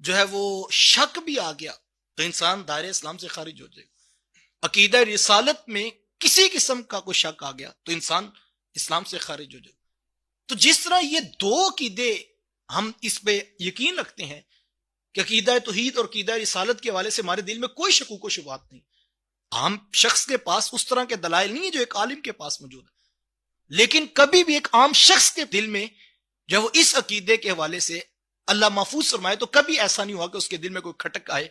جو ہے وہ شک بھی آ گیا تو انسان دائرہ اسلام سے خارج ہو جائے گا۔ عقیدہ رسالت میں کسی قسم کا کوئی شک آ گیا تو انسان اسلام سے خارج ہو جائے گا۔ تو جس طرح یہ دو عقیدے ہم اس پہ یقین رکھتے ہیں کہ عقیدہ توحید اور عقیدہ رسالت کے حوالے سے ہمارے دل میں کوئی شکوک و شبہات نہیں، عام شخص کے پاس اس طرح کے دلائل نہیں ہے جو ایک عالم کے پاس موجود ہے، لیکن کبھی بھی ایک عام شخص کے دل میں جو وہ اس عقیدے کے حوالے سے اللہ محفوظ فرمائے تو کبھی ایسا نہیں ہوا کہ اس کے دل میں کوئی کھٹک آئے،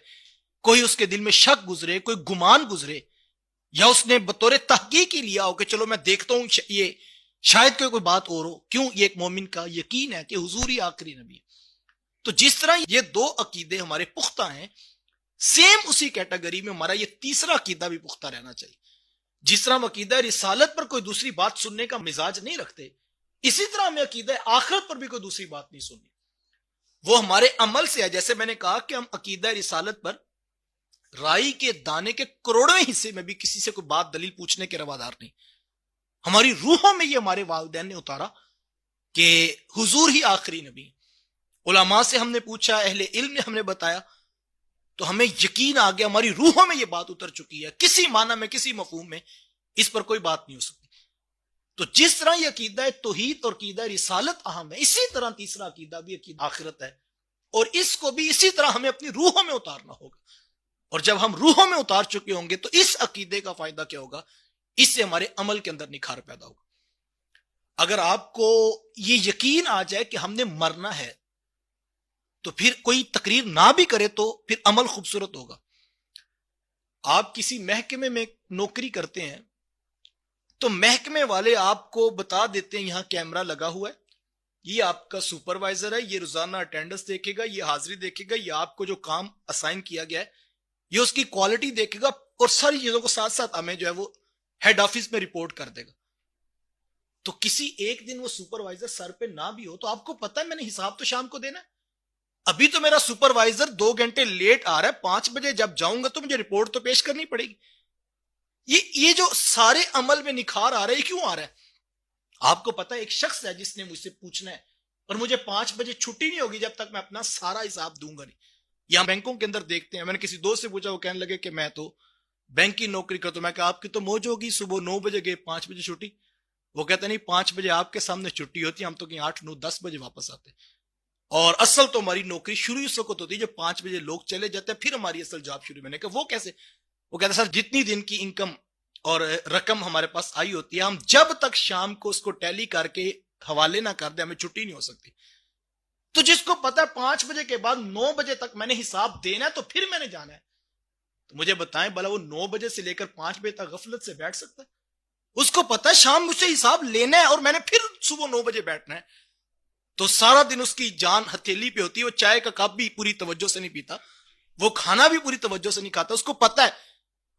کوئی اس کے دل میں شک گزرے، کوئی گمان گزرے، یا اس نے بطور تحقیق ہی لیا ہو کہ چلو میں دیکھتا ہوں یہ شاید کوئی بات اور ہو۔ کیوں؟ یہ ایک مومن کا یقین ہے کہ حضور ہی آخری نبی ہے۔ تو جس طرح یہ دو عقیدے ہمارے پختہ ہیں، سیم اسی کیٹیگری میں ہمارا یہ تیسرا عقیدہ بھی پختہ رہنا چاہیے۔ جس طرح ہم عقیدہ رسالت پر کوئی دوسری بات سننے کا مزاج نہیں رکھتے، اسی طرح ہمیں عقیدہ آخرت پر بھی کوئی دوسری بات نہیں سننی، وہ ہمارے عمل سے ہے۔ جیسے میں نے کہا کہ ہم عقیدہ رسالت پر رائی کے دانے کے کروڑوں حصے میں بھی کسی سے کوئی بات دلیل پوچھنے کے روادار نہیں۔ ہماری روحوں میں یہ ہمارے والدین نے اتارا کہ حضور ہی آخری نبی۔ علماء سے ہم نے پوچھا، اہل علم نے ہم نے بتایا، تو ہمیں یقین آ گیا، ہماری روحوں میں یہ بات اتر چکی ہے، کسی معنی میں کسی مفہوم میں اس پر کوئی بات نہیں ہو سکتی۔ تو جس طرح یہ عقیدہ توحید اور عقیدہ رسالت اہم ہے، اسی طرح تیسرا عقیدہ بھی عقیدہ آخرت ہے، اور اس کو بھی اسی طرح ہمیں اپنی روحوں میں اتارنا ہوگا۔ اور جب ہم روحوں میں اتار چکے ہوں گے تو اس عقیدے کا فائدہ کیا ہوگا؟ اس سے ہمارے عمل کے اندر نکھار پیدا ہوگا۔ اگر آپ کو یہ یقین آ جائے کہ ہم نے مرنا ہے تو پھر کوئی تقریر نہ بھی کرے تو پھر عمل خوبصورت ہوگا۔ آپ کسی محکمے میں نوکری کرتے ہیں تو محکمے والے آپ کو بتا دیتے ہیں یہاں کیمرہ لگا ہوا ہے، یہ آپ کا سپروائزر ہے، یہ روزانہ اٹینڈنس دیکھے گا، یہ حاضری دیکھے گا، یہ آپ کو جو کام اسائن کیا گیا ہے یہ اس کی کوالٹی دیکھے گا، اور ساری چیزوں کو ساتھ ساتھ ہمیں جو ہے وہ ہیڈ آفس میں رپورٹ کر دے گا۔ تو کسی ایک دن وہ سپروائزر سر پہ نہ بھی ہو تو آپ کو پتا ہے میں نے حساب تو شام کو دینا ہے، ابھی تو میرا سپروائزر 2 گھنٹے لیٹ آ رہا ہے، 5 بجے جب جاؤں گا تو مجھے رپورٹ تو پیش کرنی پڑے گی۔ یہ جو سارے عمل میں نکھار آ رہا ہے یہ کیوں آ رہا ہے؟ آپ کو پتا ہے ایک شخص ہے جس نے مجھ سے پوچھنا ہے اور مجھے 5 بجے چھٹی نہیں ہوگی جب تک میں اپنا سارا حساب دوں گا نہیں۔ یہاں بینکوں کے اندر دیکھتے ہیں، میں نے کسی دوست سے پوچھا، وہ کہنے لگے کہ میں تو بینک کی نوکری کرتا ہوں۔ میں کہا آپ کی تو موج ہوگی، صبح 9 بجے گئے 5 بجے چھٹی۔ وہ کہتے نہیں 5 بجے آپ کے سامنے چھٹی ہوتی ہے، ہم تو کہیں 8 9 10 بجے واپس آتے، اور اصل تو ہماری نوکری شروع اس وقت ہوتی ہے جب 5 بجے لوگ چلے جاتے ہیں، پھر ہماری اصل جاب شروع۔ میں نے کہا وہ کیسے؟ وہ کہتے سر جتنی دن کی انکم اور رقم ہمارے پاس آئی ہوتی ہے، ہم جب تک شام کو اس کو ٹیلی کر کے حوالے نہ کر دیں ہمیں چھٹی نہیں ہو سکتی۔ تو جس کو پتا ہے 5 بجے کے بعد 9 بجے تک میں نے حساب دینا ہے تو پھر میں نے جانا ہے، تو مجھے بتائیں بھلا وہ 9 بجے سے لے کر 5 بجے تک غفلت سے بیٹھ سکتا ہے؟ اس کو پتا ہے شام مجھ سے حساب لینا ہے اور میں نے پھر صبح 9 بجے بیٹھنا ہے۔ تو سارا دن اس کی جان ہتھیلی پہ ہوتی ہے، وہ چائے کا کپ بھی پوری توجہ سے نہیں پیتا، وہ کھانا بھی پوری توجہ سے نہیں کھاتا، اس کو پتا ہے۔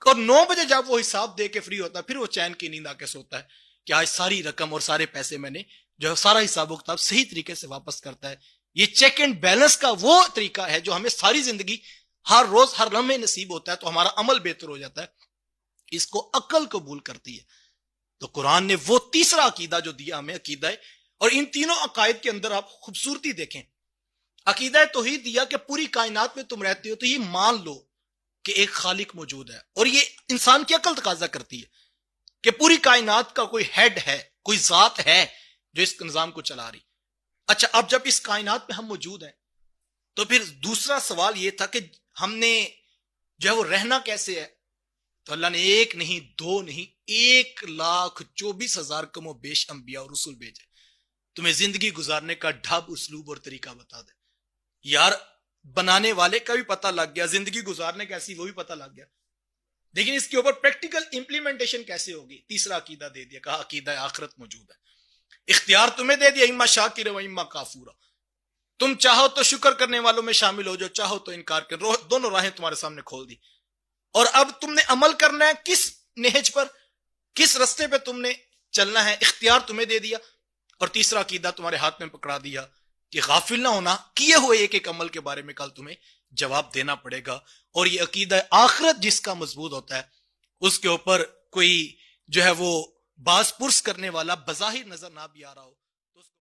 اور 9 بجے جب وہ حساب دے کے فری ہوتا ہے پھر وہ چین کی نیند آ کے سوتا ہے کہ آج ساری رقم اور سارے پیسے میں نے جو سارا حساب و کتاب صحیح طریقے سے واپس کرتا ہے۔ یہ چیک اینڈ بیلنس کا وہ طریقہ ہے جو ہمیں ساری زندگی ہر روز ہر لمحے نصیب ہوتا ہے، تو ہمارا عمل بہتر ہو جاتا ہے، اس کو عقل قبول کرتی ہے۔ تو قرآن نے وہ تیسرا عقیدہ جو دیا ہمیں عقیدہ ہے، اور ان تینوں عقائد کے اندر آپ خوبصورتی دیکھیں۔ عقیدہ توحید دیا کہ پوری کائنات میں تم رہتے ہو تو یہ مان لو کہ ایک خالق موجود ہے، اور یہ انسان کی عقل تقاضا کرتی ہے کہ پوری کائنات کا کوئی ہیڈ ہے، کوئی ذات ہے جو اس نظام کو چلا رہی۔ اچھا، اب جب اس کائنات میں ہم موجود ہیں تو پھر دوسرا سوال یہ تھا کہ ہم نے جو ہے وہ رہنا کیسے ہے؟ تو اللہ نے 1 نہیں 2 نہیں 1,24,000 کم و بیش انبیاء اور رسول بھیجے، تمہیں زندگی گزارنے کا ڈھب، اسلوب اور طریقہ بتا دے۔ یار بنانے والے کا بھی پتہ لگ گیا، زندگی گزارنے کیسی وہ بھی پتہ لگ گیا، لیکن اس کے اوپر پریکٹیکل امپلیمنٹیشن کیسے ہوگی؟ تیسرا عقیدہ دے دیا، کہا عقیدہ آخرت موجود ہے، اختیار تمہیں دے دیا، اما شاکر و اما کافورا، تم چاہو تو شکر کرنے والوں میں شامل ہو، جو چاہو تو انکار کر، دونوں راہیں تمہارے سامنے کھول دی۔ اور اب تم نے عمل کرنا ہے، کس نہج پر، کس رستے پہ تم نے چلنا ہے، اختیار تمہیں دے دیا۔ اور تیسرا عقیدہ تمہارے ہاتھ میں پکڑا دیا کہ غافل نہ ہونا، کیے ہوئے ایک ایک عمل کے بارے میں کل تمہیں جواب دینا پڑے گا۔ اور یہ عقیدہ آخرت جس کا مضبوط ہوتا ہے اس کے اوپر کوئی جو ہے وہ باز پرس کرنے والا بظاہر نظر نہ بھی آ رہا ہو،